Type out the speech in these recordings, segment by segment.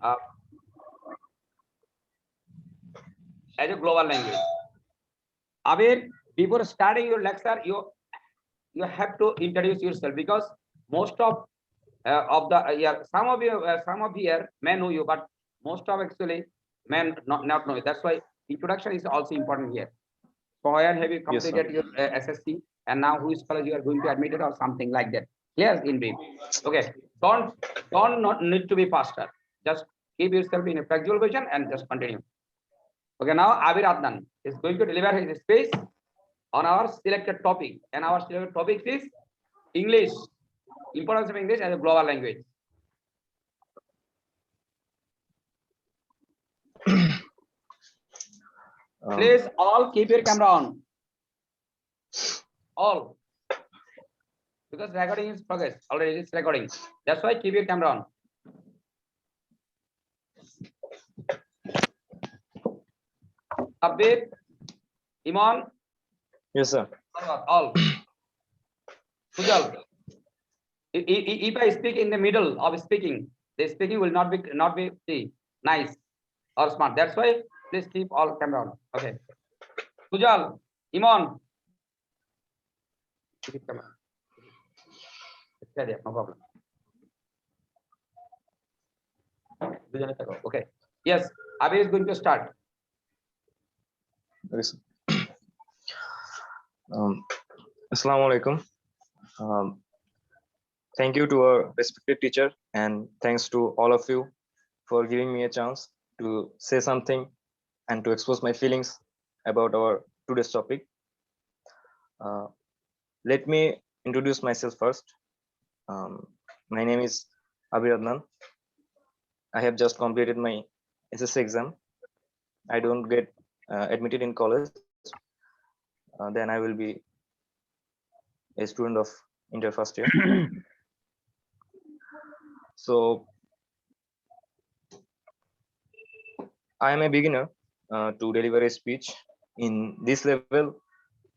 uh, as a global language. Abir, before starting your lecture, you have to introduce yourself because most of the yeah, some of here may know you, but most of actually men not know you. That's why introduction is also important here. So where have you Yes, sir. completed your SSC, and now which college you are going to admit it or something like that? Clear in brief. Okay. Don't not need to be faster. Just keep yourself in a flexible position and just continue. Okay. Now Abir Adnan is going to deliver his speech on our selected topic, and our selected topic is English. Importance of English as a global language. Please all keep your camera on. All. Because recording is progress. Already it's recording. That's why keep your camera on. Abir, Iman. Yes, sir. All. Sujal. If I speak in the middle of speaking, the speaking will not be see, nice or smart. That's why please keep all camera on. Okay. Sujal, Iman. Keep camera. No problem. Okay. Yes, Abir is going to start. Yes. Assalamu alaikum. Thank you to our respected teacher, and thanks to all of you for giving me a chance to say something and to expose my feelings about our today's topic. Let me introduce myself first. My name is Abir Adnan. I have just completed my SSC exam. I don't get admitted in college. Then I will be a student of inter first year. So I am a beginner to deliver a speech in this level.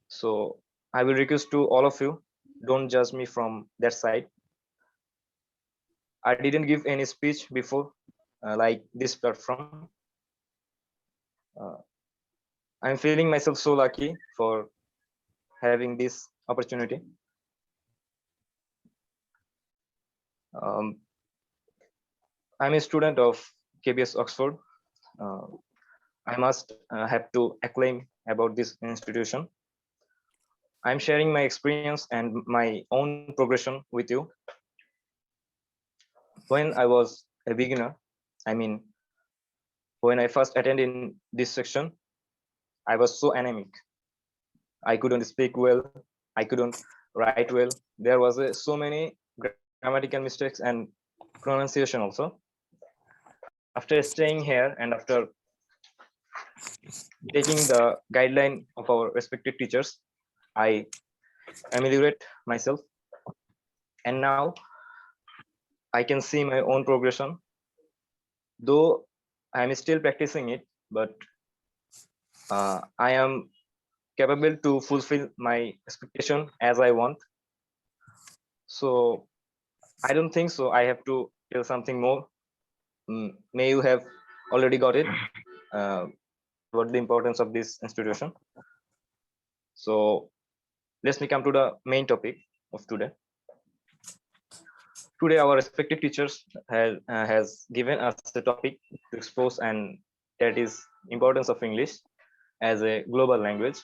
So I will request to all of you, don't judge me from that side. I didn't give any speech before like this platform. I'm feeling myself so lucky for having this opportunity. I'm a student of KBS Oxford. I must have to acclaim about this institution. I'm sharing my experience and my own progression with you. When I was a beginner, I mean, when I first attended in this section, I was so anemic. I couldn't speak well. I couldn't write well. There was so many grammatical mistakes and pronunciation also. After staying here and after taking the guideline of our respected teachers, I ameliorate myself. And now I can see my own progression. Though I'm still practicing it, but I am capable to fulfill my expectation as I want. So I don't think so. I have to tell something more. May you have already got it. What the importance of this institution. So let's me come to the main topic of today. Today, our respected teachers has given us a topic to expose, and that is importance of English as a global language.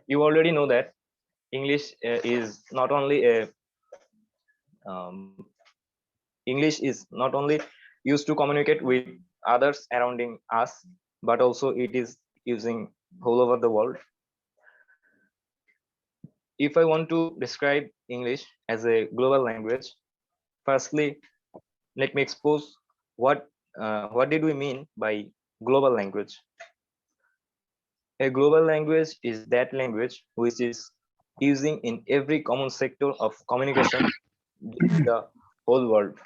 You already know that English is not only a English is not only used to communicate with others surrounding us, but also it is using all over the world. If I want to describe English as a global language, firstly, let me expose what did we mean by global language. A global language is that language which is using in every common sector of communication in the whole world.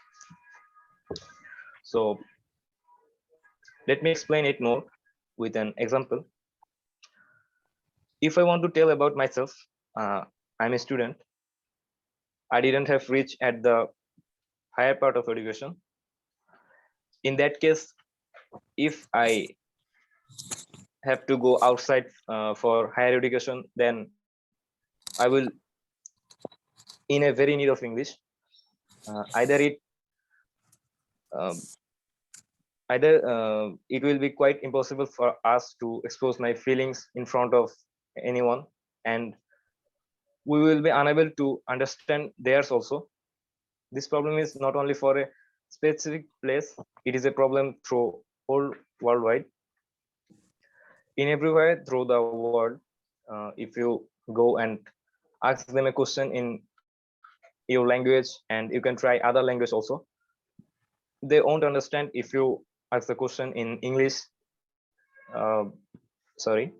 So let me explain it more with an example. If I want to tell about myself, I'm a student. I didn't have reached at the higher part of education. In that case, if I have to go outside for higher education, then I will in a very need of English. Either um, it will be quite impossible for us to expose my feelings in front of anyone, and we will be unable to understand theirs also. This problem is not only for a specific place, it is a problem through whole worldwide, in everywhere through the world. If you go and ask them a question in your language, and you can try other language also, they won't understand if you ask the question in English. uh, Sorry,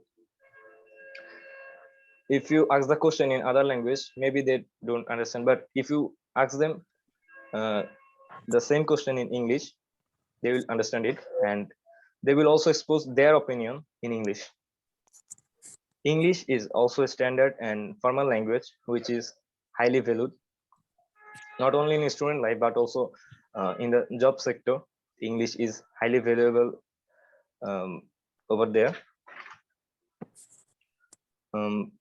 if you ask the question in other language, maybe they don't understand, but if you ask them uh, the same question in English, they will understand it, and they will also expose their opinion in English. English is also a standard and formal language which is highly valued, not only in student life but also in the job sector. English is highly valuable um, over there. um,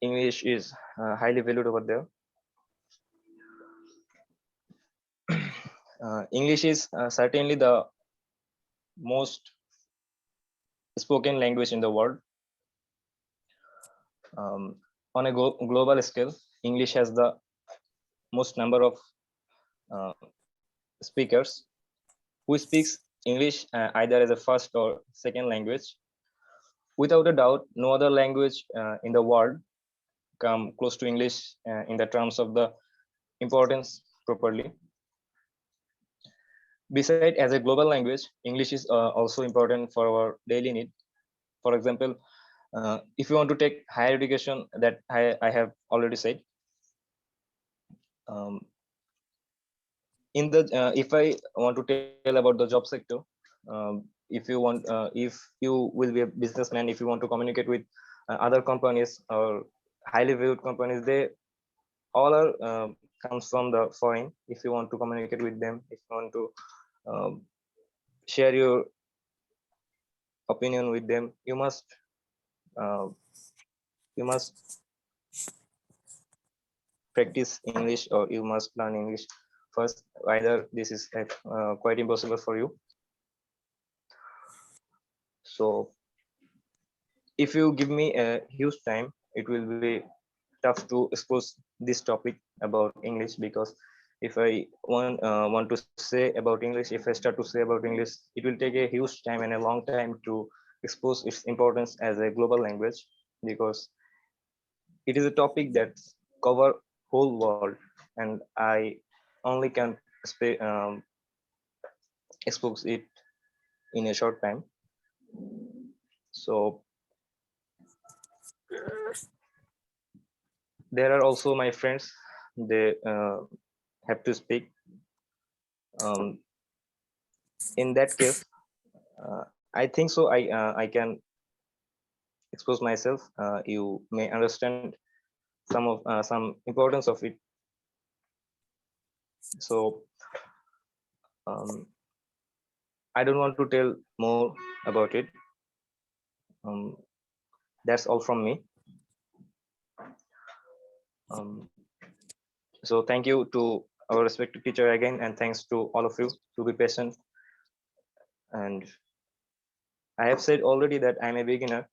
English is highly valued over there. English is certainly the most spoken language in the world. On a global scale, English has the most number of uh, speakers who speaks English either as a first or second language. Without a doubt, no other language in the world come close to English in the terms of the importance properly. Besides, as a global language, English is also important for our daily need. For example, if you want to take higher education, that I have already said. Um, in the if I want to tell about the job sector, if you want, if you will be a businessman, if you want to communicate with other companies or highly valued companies, they all are comes from the foreign. If you want to communicate with them, if you want to share your opinion with them, uh, you must practice English, or you must learn English first. Either this is quite impossible for you. So if you give me a huge time, it will be tough to expose this topic about English, because if I want to say about English, if I start to say about English, it will take a huge time and a long time to expose its importance as a global language, because it is a topic that cover whole world, and I only can expose it in a short time. So there are also my friends, they have to speak. In that case, I think so I can expose myself. You may understand some importance of it. So I don't want to tell more about it. That's all from me. So thank you to our respected teacher again, and thanks to all of you to be patient. And I have said already that I'm a beginner.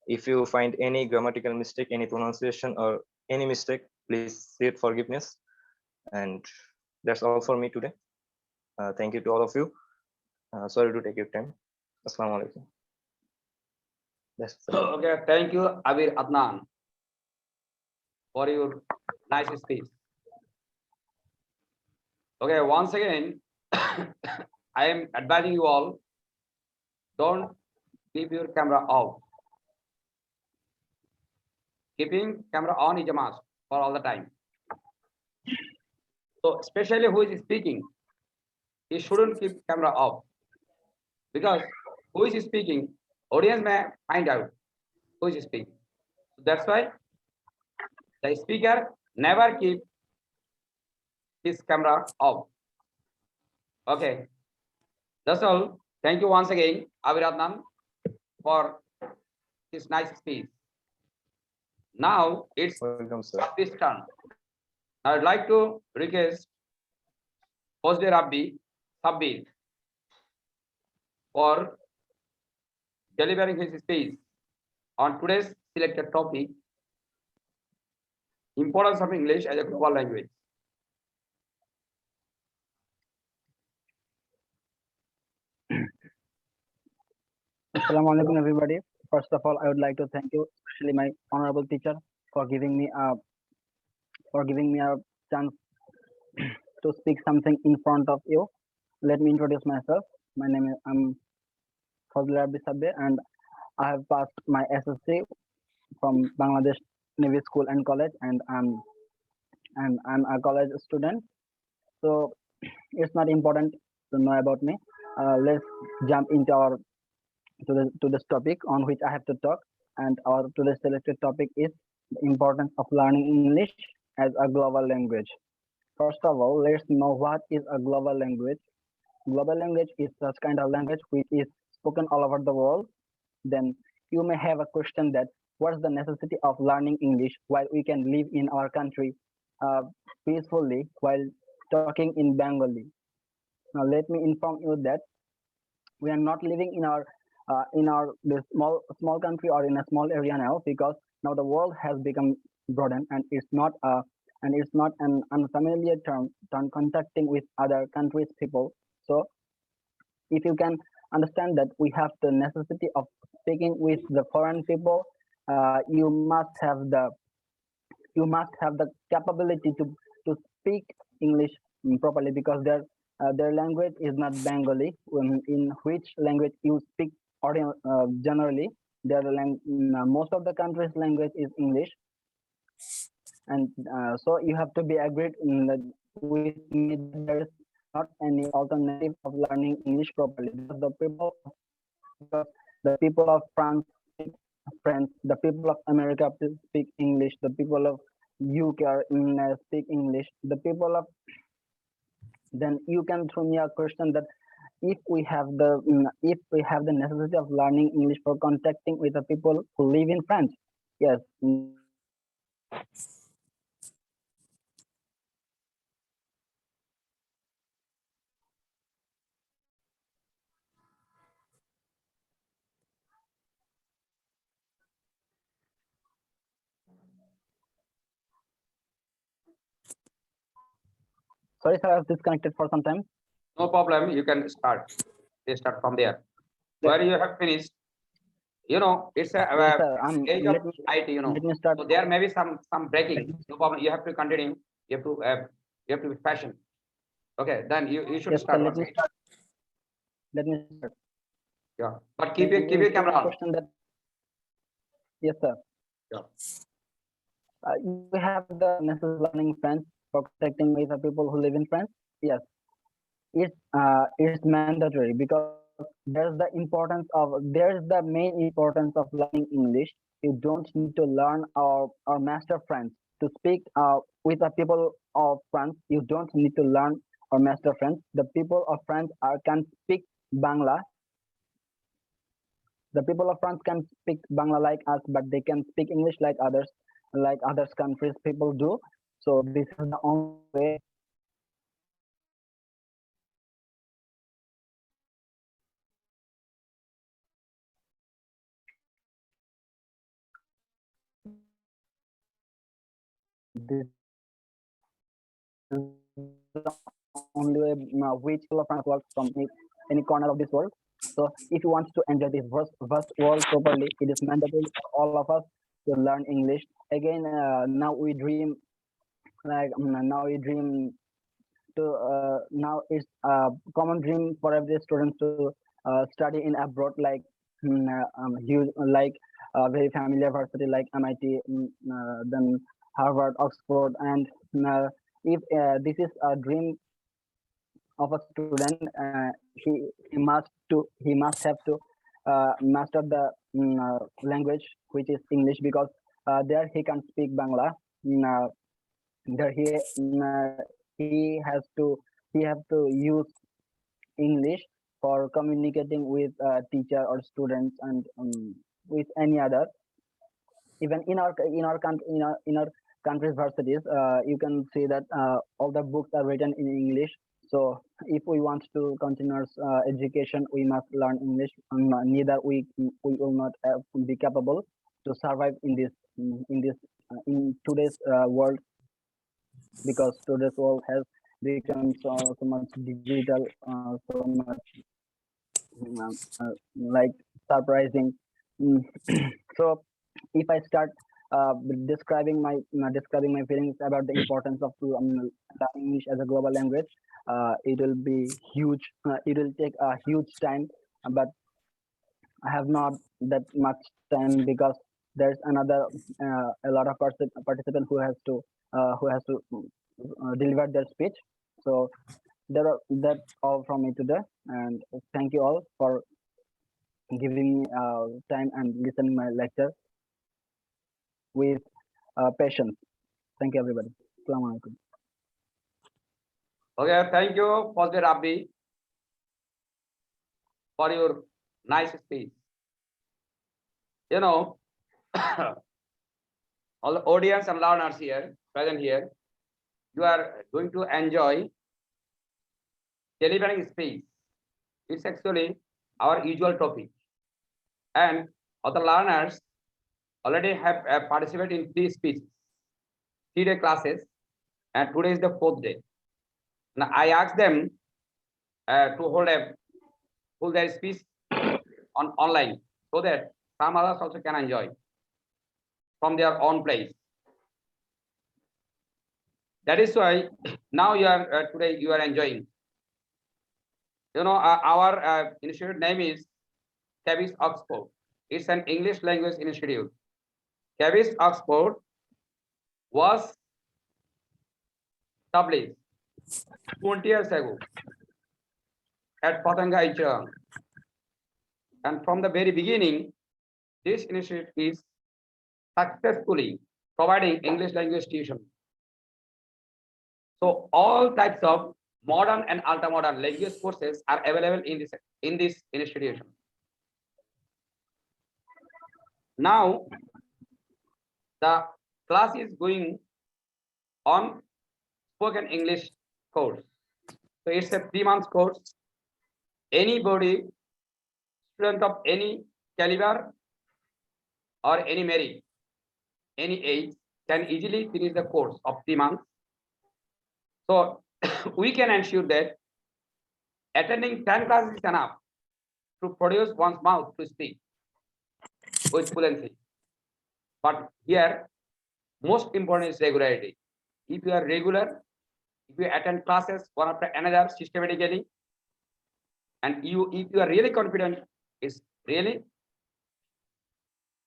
If you find any grammatical mistake, any pronunciation or any mistake, please seek forgiveness. And that's all for me today. Thank you to all of you. Sorry to take your time. Assalamu alaikum. Okay, thank you, Abir Adnan, for your nice speech. Okay, once again, I am advising you all, don't keep your camera off. Keeping camera on is a must for all the time. So especially who is speaking, he shouldn't keep camera off, because who is speaking, audience may find out who is speaking. So that's why the speaker never keep his camera off. Okay. That's all. Thank you once again, Abir, for this nice speech. Now it's Welcome, sir. this turn. I would like to request Fazle Rabbi Abir for delivering his speech on today's selected topic, importance of English as a global language. Assalamu alaikum, everybody. First of all, I would like to thank you, especially my honorable teacher, for giving me a chance to speak something in front of you. Let me introduce myself. My name is Fazle and I have passed my SSC from Bangladesh Navy School and College, and I'm a college student. So it's not important to know about me. Let's jump into our to this topic on which I have to talk, and our today's selected topic is the importance of learning English as a global language. First of all, let's know what is a global language. Global language is such kind of language which is spoken all over the world. Then you may have a question that what's the necessity of learning English while we can live in our country peacefully while talking in Bengali. Now let me inform you that we are not living in our this small country or in a small area now, because now the world has become broadened, and it's not an unfamiliar term contacting with other countries people. So if you can understand that we have the necessity of speaking with the foreign people, you must have the capability to speak English properly, because their language is not Bengali, in which language you speak generally. Most of the country's language is English, and so you have to be agreed with me that there is not any alternative of learning English properly, because the people of France speak French, the people of America speak English, the people of UK speak English, the people of then you can throw me a question that if we have the necessity of learning English for contacting with the people who live in France. Yes. Sorry, sir, I was disconnected for some time. No problem. You can start. They start from there. Where you have finished, it's a Yes, sir. age of IT, Let me start. So there may be some breaking. No problem. You have to continue. You have to be patient. Okay, then you should Yes, start. sir, once again. let me start. Yeah, but keep your camera on. Question that, yes, sir. Yeah. You have the necessary learning French for contacting with the people who live in France. Yes, it's mandatory, because there's the main importance of learning English. You don't need to learn or master French to speak with the people of France. You don't need to learn or master French. The people of France can speak Bangla. The people of France can speak Bangla like us, but they can speak English like others countries people do. So this is the only way. This is the only way which people of France work from any corner of this world. So if you want to enjoy this vast world properly, it is mandatory for all of us to learn English. Again, now we dream now it's a common dream for every student to study in abroad, like huge, like very familiar university like MIT, then Harvard, Oxford, and if this is a dream of a student, he must have to master the language which is English, because there he can speak Bangla. There he he have to use English for communicating with teacher or students and with any other. Even in our country's varsities, you can see that all the books are written in English. So if we want to continue education, we must learn English. Neither we will not be capable to survive in in today's world, because today's world has become so much digital, so much like surprising. Mm. So if I start describing my feelings about the importance of learning English as a global language, it will be huge. It will take a huge time, but I have not that much time, because there's another a lot of participant who has to deliver their speech. So that's all from me today, and thank you all for giving me time and listening my lecture with patience. Thank you, everybody. Assalamu alaikum. Okay, thank you, Fazle Rabbi, for your nice speech. You know, all the audience and learners here, present here, you are going to enjoy delivering speech. It's actually our usual topic. And other learners already have participated in 3 speeches, 3-day classes, and today is the 4th day. Now I asked them to hold their speech online, so that some others also can enjoy from their own place. That is why now you are today you are enjoying. You know, our institute name is Cabis Oxford. It's an English language institute. Cabis Oxford was established 20 years ago at Patanga. And from the very beginning, this institute is successfully providing English language tuition. So all types of modern and ultra-modern language courses are available in this institution. Now, the class is going on spoken English course. So it's a 3-month course. Anybody, student of any caliber or any merit, any age, can easily finish the course of 3 months. So we can ensure that attending 10 classes is enough to produce one's mouth to speak with fluency. But here, most important is regularity. If you are regular, if you attend classes one after another systematically, and if you are really confident, it's really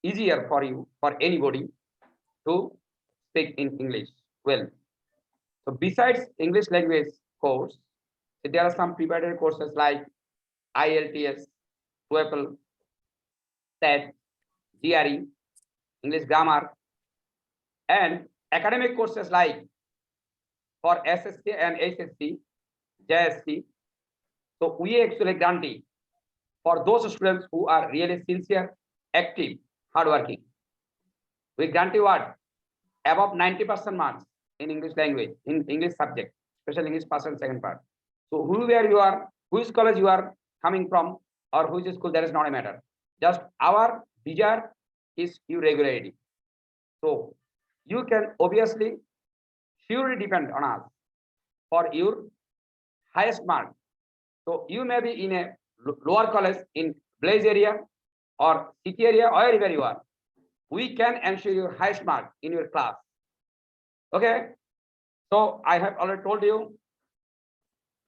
easier for you, for anybody, to speak in English well. So besides English language course, there are some preparatory courses like IELTS, TOEFL, TET, GRE, English grammar, and academic courses like for SSC and HSC, JSC. So we actually guarantee for those students who are really sincere, active, hardworking, we guarantee what? Above 90% marks in English language, in English subject, especially English first and second part. So whoever you are, which college you are coming from, or which school, that is not a matter. Just our desire is your regularity. So you can obviously surely depend on us for your highest mark. So you may be in a lower college in village area or city area, or wherever you are. We can ensure your highest mark in your class. Okay. So I have already told you.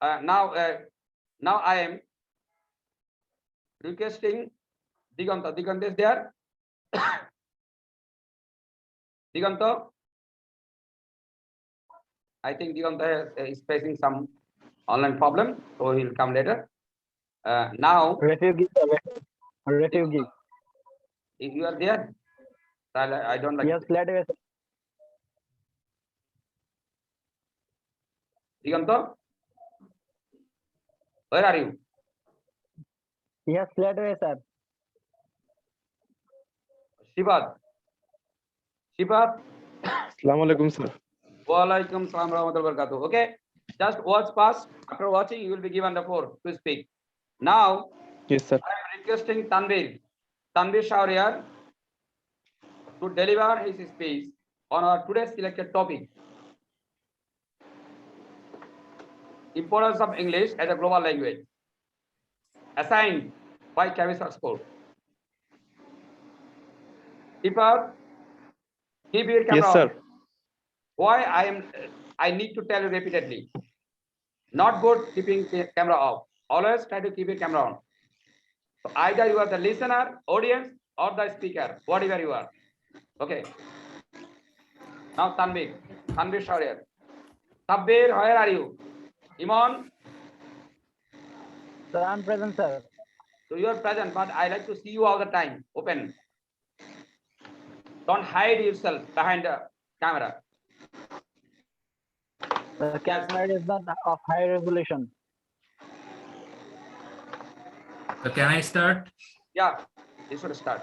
Now I am requesting Diganta. Diganta is there. Diganta. I think Diganta is facing some online problem, so he'll come later. Now, Refugee. if you are there, I don't like. Yes, let us. Diganto, where are you? Yes, fled away, sir. Shivad. Shivad. Assalamu alaikum, sir. Walaikum salam warahmatullahi wabarakatuh. Okay, just watch pass. After watching, you will be given the floor to speak. Now, Yes, sir. I am requesting Tanvir Shauriyar to deliver his speech on our today's selected topic: importance of English as a global language, assigned by Kavis Oxford. Keeper, keep your camera Yes, sir. on. Why I need to tell you repeatedly. Not good keeping camera off. Always try to keep your camera on. So either you are the listener, audience, or the speaker, whatever you are. Okay. Now Tanvir Shauriyar. Tanvir, where are you? Imon, Sir, I'm present, sir. so you are present, but I like to see you all the time. Open. Don't hide yourself behind the camera. The Yes. camera is not of high resolution. So can I start? Yeah, you should start.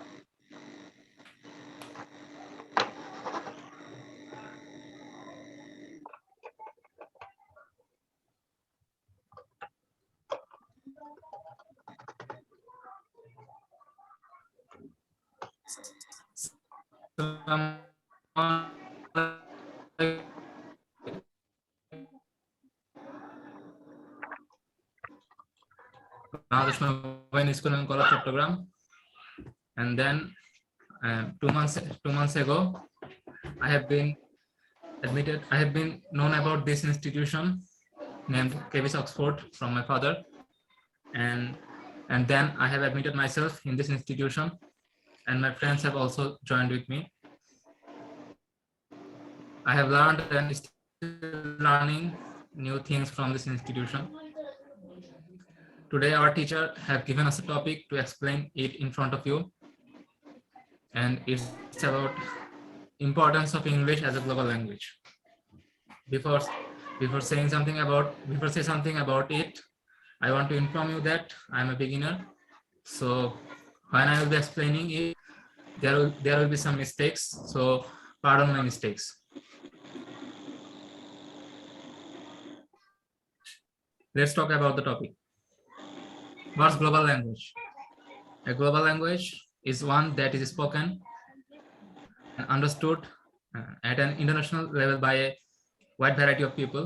Bangladesh নৌবাহিনী school and college Chattogram, and then 2 months ago I have been admitted. I have been known about this institution named KVS Oxford from my father, and then I have admitted myself in this institution, and my friends have also joined with me. I have learned and still learning new things from this institution. Today our teacher have given us a topic to explain it in front of you, and it's about importance of English as a global language. Before saying something about it, I want to inform you that I'm a beginner, so when I will be explaining it, there will be some mistakes, so pardon my mistakes. Let's talk about the topic. What's global language? A global language is one that is spoken and understood at an international level by a wide variety of people.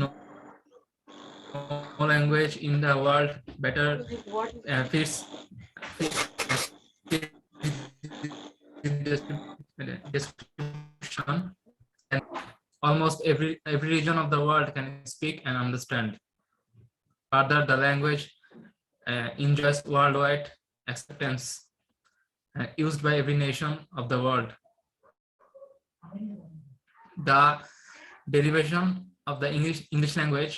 No language in the world better fits description, and almost every region of the world can speak and understand. Further, the language enjoys worldwide acceptance, used by every nation of the world. The derivation of the English language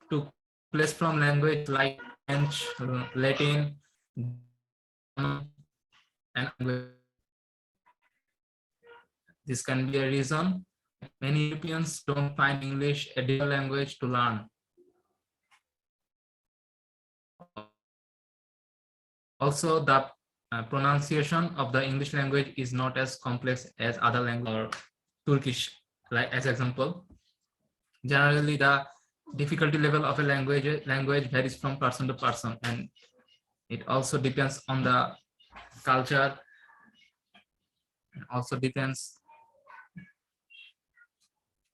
took place from language like French, Latin, and this can be a reason many Europeans don't find English a difficult language to learn. Also, the pronunciation of the English language is not as complex as other languages, or Turkish, like as example. Generally, the difficulty level of a language varies from person to person, and it also depends on the culture, also depends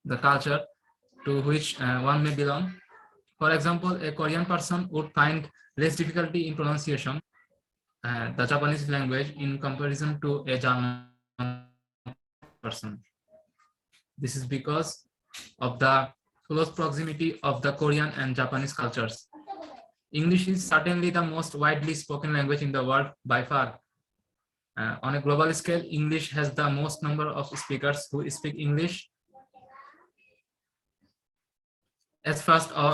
the culture to which one may belong. For example, a Korean person would find less difficulty in pronunciation the Japanese language in comparison to a German person. This is because of the close proximity of the Korean and Japanese cultures. English is certainly the most widely spoken language in the world by far. On a global scale, English has the most number of speakers who speak English as first or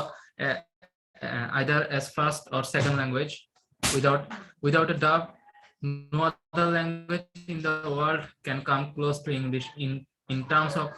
either as first or second language. Without a doubt, No other language in the world can come close to English in terms of